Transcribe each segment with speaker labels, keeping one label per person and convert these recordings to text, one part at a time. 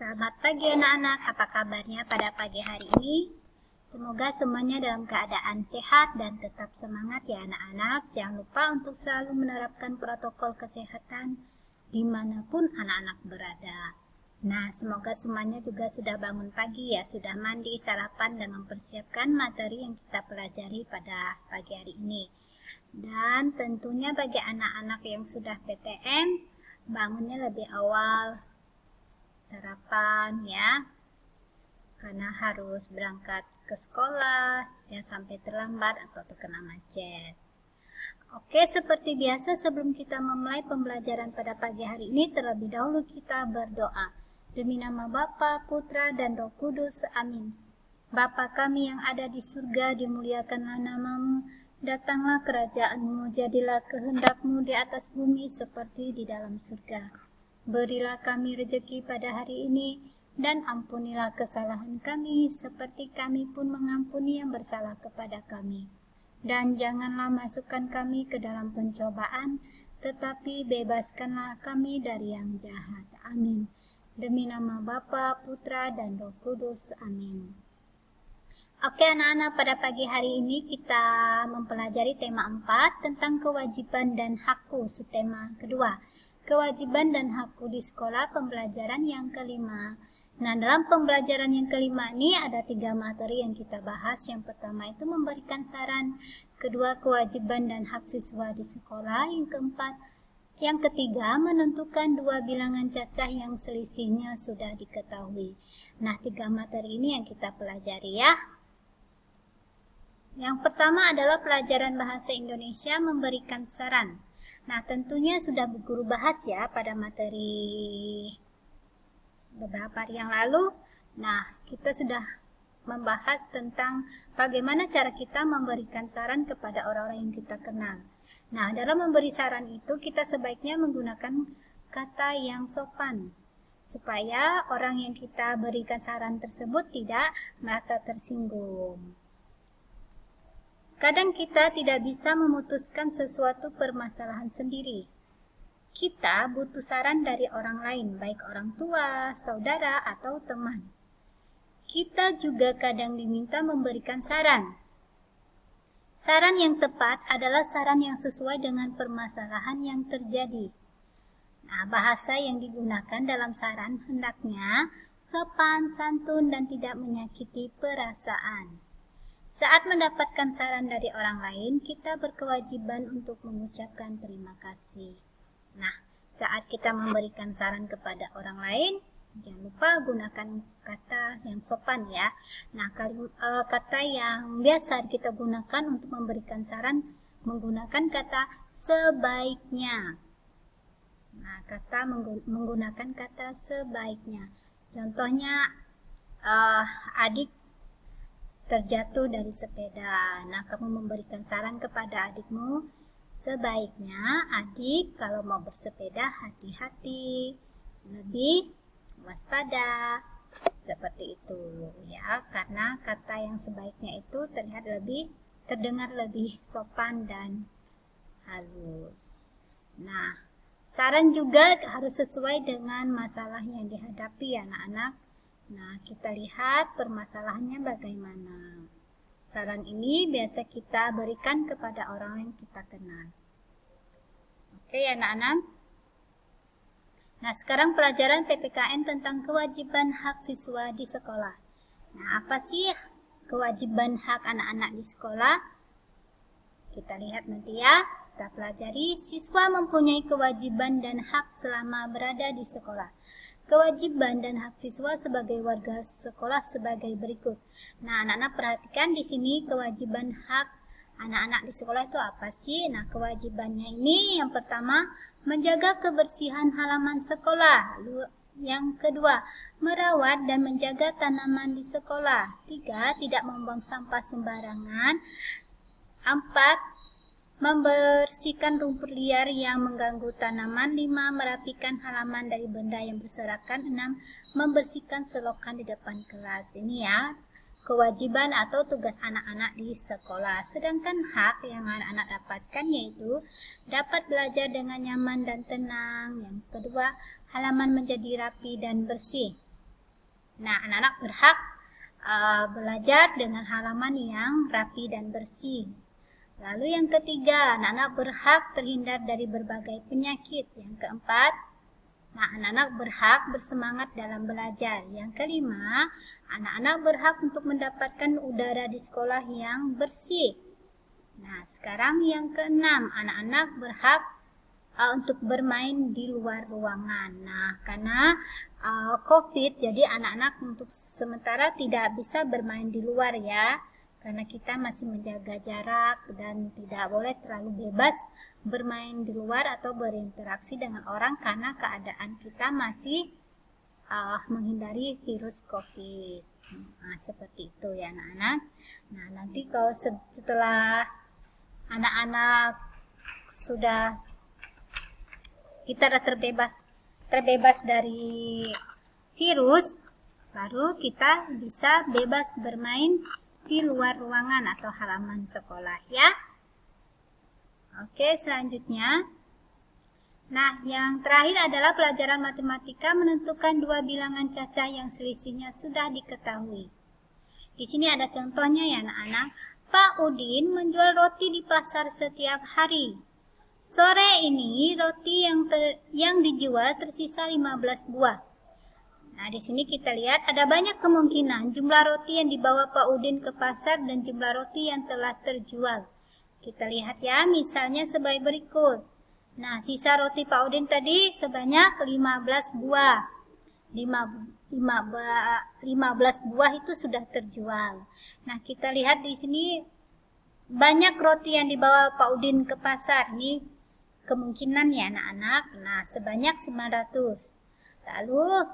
Speaker 1: Selamat pagi anak-anak, apa kabarnya pada pagi hari ini? Semoga semuanya dalam keadaan sehat dan tetap semangat ya anak-anak. Jangan lupa untuk selalu menerapkan protokol kesehatan dimanapun anak-anak berada. Nah, semoga semuanya juga sudah bangun pagi ya, sudah mandi, sarapan, dan mempersiapkan materi yang kita pelajari pada pagi hari ini. Dan tentunya bagi anak-anak yang sudah PTM, bangunnya lebih awal, sarapan ya, karena harus berangkat ke sekolah, jangan sampai terlambat atau terkena macet. Oke, seperti biasa sebelum kita memulai pembelajaran pada pagi hari ini, terlebih dahulu kita berdoa. Demi nama Bapa, Putra, dan Roh Kudus, amin. Bapa kami yang ada di surga, dimuliakanlah namamu, datanglah kerajaan-Mu, jadilah kehendak-Mu di atas bumi seperti di dalam surga. Berilah kami rezeki pada hari ini, dan ampunilah kesalahan kami, seperti kami pun mengampuni yang bersalah kepada kami. Dan janganlah masukkan kami ke dalam pencobaan, tetapi bebaskanlah kami dari yang jahat. Amin. Demi nama Bapa, Putra, dan Roh Kudus. Amin. Oke anak-anak, pada pagi hari ini kita mempelajari tema 4 tentang kewajiban dan hakku, subtema kedua. Kewajiban dan hakku di sekolah, pembelajaran yang kelima. Nah, dalam pembelajaran yang kelima ini ada 3 materi yang kita bahas. Yang pertama itu memberikan saran, kedua kewajiban dan hak siswa di sekolah, yang ketiga menentukan 2 bilangan cacah yang selisihnya sudah diketahui. Nah, 3 materi ini yang kita pelajari ya. Yang pertama adalah pelajaran bahasa Indonesia memberikan saran. Nah, tentunya sudah guru bahas ya pada materi beberapa hari yang lalu. Nah, kita sudah membahas tentang bagaimana cara kita memberikan saran kepada orang-orang yang kita kenal. Nah, dalam memberi saran itu kita sebaiknya menggunakan kata yang sopan, supaya orang yang kita berikan saran tersebut tidak merasa tersinggung. Kadang kita tidak bisa memutuskan sesuatu permasalahan sendiri. Kita butuh saran dari orang lain, baik orang tua, saudara, atau teman. Kita juga kadang diminta memberikan saran. Saran yang tepat adalah saran yang sesuai dengan permasalahan yang terjadi. Nah, bahasa yang digunakan dalam saran hendaknya sopan, santun, dan tidak menyakiti perasaan. Saat mendapatkan saran dari orang lain, kita berkewajiban untuk mengucapkan terima kasih. Nah, saat kita memberikan saran kepada orang lain, jangan lupa gunakan kata yang sopan ya. Nah, kata yang biasa kita gunakan untuk memberikan saran menggunakan kata sebaiknya. Nah, menggunakan kata sebaiknya. Contohnya, adik terjatuh dari sepeda. Nah, kamu memberikan saran kepada adikmu, sebaiknya adik kalau mau bersepeda hati-hati, lebih waspada, seperti itu ya, karena kata yang sebaiknya itu terdengar lebih sopan dan halus. Nah, saran juga harus sesuai dengan masalah yang dihadapi anak-anak. Nah, kita lihat permasalahannya bagaimana. Saran ini biasa kita berikan kepada orang yang kita kenal. Oke anak-anak. Nah, sekarang pelajaran PPKN tentang kewajiban hak siswa di sekolah. Nah, apa sih kewajiban hak anak-anak di sekolah? Kita lihat nanti ya. Kita pelajari, siswa mempunyai kewajiban dan hak selama berada di sekolah. Kewajiban dan hak siswa sebagai warga sekolah sebagai berikut. Nah, anak-anak perhatikan di sini kewajiban hak anak-anak di sekolah itu apa sih? Nah, kewajibannya ini yang pertama, menjaga kebersihan halaman sekolah. Lalu yang kedua, merawat dan menjaga tanaman di sekolah. 3, tidak membuang sampah sembarangan. 4, membersihkan rumput liar yang mengganggu tanaman. 5, merapikan halaman dari benda yang berserakan. 6, membersihkan selokan di depan kelas. Ini ya, kewajiban atau tugas anak-anak di sekolah. Sedangkan hak yang anak-anak dapatkan yaitu dapat belajar dengan nyaman dan tenang. Yang kedua, halaman menjadi rapi dan bersih. Nah, anak-anak berhak belajar dengan halaman yang rapi dan bersih. Lalu yang ketiga, anak-anak berhak terhindar dari berbagai penyakit. Yang keempat, anak-anak berhak bersemangat dalam belajar. Yang kelima, anak-anak berhak untuk mendapatkan udara di sekolah yang bersih. Nah, sekarang yang keenam, anak-anak berhak untuk bermain di luar ruangan. Nah, karena COVID, jadi anak-anak untuk sementara tidak bisa bermain di luar ya. Karena kita masih menjaga jarak dan tidak boleh terlalu bebas bermain di luar atau berinteraksi dengan orang karena keadaan kita masih menghindari virus COVID. Nah, seperti itu ya anak-anak. Nah, nanti kalau setelah anak-anak sudah kita sudah terbebas dari virus, baru kita bisa bebas bermain di luar ruangan atau halaman sekolah ya. Oke, selanjutnya. Nah, yang terakhir adalah pelajaran matematika menentukan dua bilangan caca yang selisihnya sudah diketahui. Di sini ada contohnya ya anak-anak. Pak Udin menjual roti di pasar setiap hari. Sore ini roti yang dijual tersisa 15 buah. Nah, di sini kita lihat ada banyak kemungkinan jumlah roti yang dibawa Pak Udin ke pasar dan jumlah roti yang telah terjual. Kita lihat ya, misalnya sebagai berikut. Nah, sisa roti Pak Udin tadi sebanyak 15 buah. 15 buah itu sudah terjual. Nah, kita lihat di sini banyak roti yang dibawa Pak Udin ke pasar. Ini kemungkinan ya anak-anak. Nah, sebanyak 900. Lalu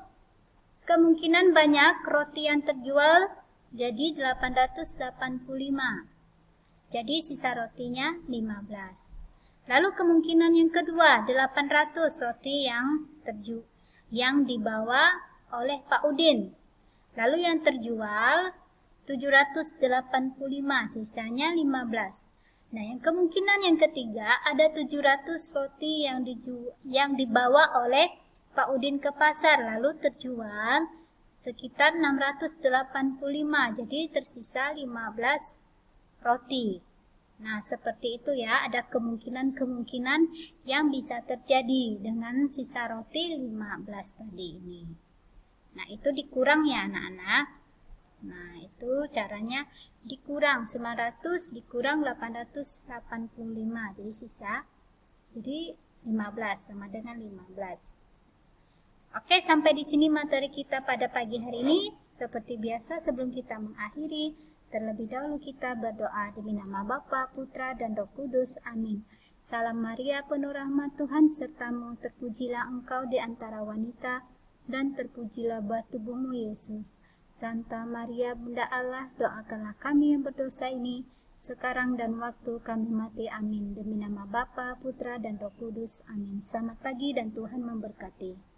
Speaker 1: kemungkinan banyak roti yang terjual jadi 885. Jadi sisa rotinya 15. Lalu kemungkinan yang kedua, 800 roti yang dibawa oleh Pak Udin. Lalu yang terjual 785, sisanya 15. Nah, yang kemungkinan yang ketiga ada 700 roti yang dibawa oleh Pak Udin ke pasar, lalu terjual sekitar 685, jadi tersisa 15 roti. Nah, seperti itu ya, ada kemungkinan-kemungkinan yang bisa terjadi dengan sisa roti 15 tadi ini. Nah, itu dikurang ya anak-anak. Nah, itu caranya dikurang 900 dikurang 885, jadi sisa jadi 15 sama dengan 15. Oke, sampai di sini materi kita pada pagi hari ini. Seperti biasa, sebelum kita mengakhiri, terlebih dahulu kita berdoa demi nama Bapa, Putra, dan Roh Kudus. Amin. Salam Maria, penuh rahmat Tuhan sertamu, terpujilah engkau di antara wanita, dan terpujilah buah tubuhmu Yesus. Santa Maria, Bunda Allah, doakanlah kami yang berdosa ini, sekarang dan waktu kami mati. Amin. Demi nama Bapa, Putra, dan Roh Kudus. Amin. Selamat pagi dan Tuhan memberkati.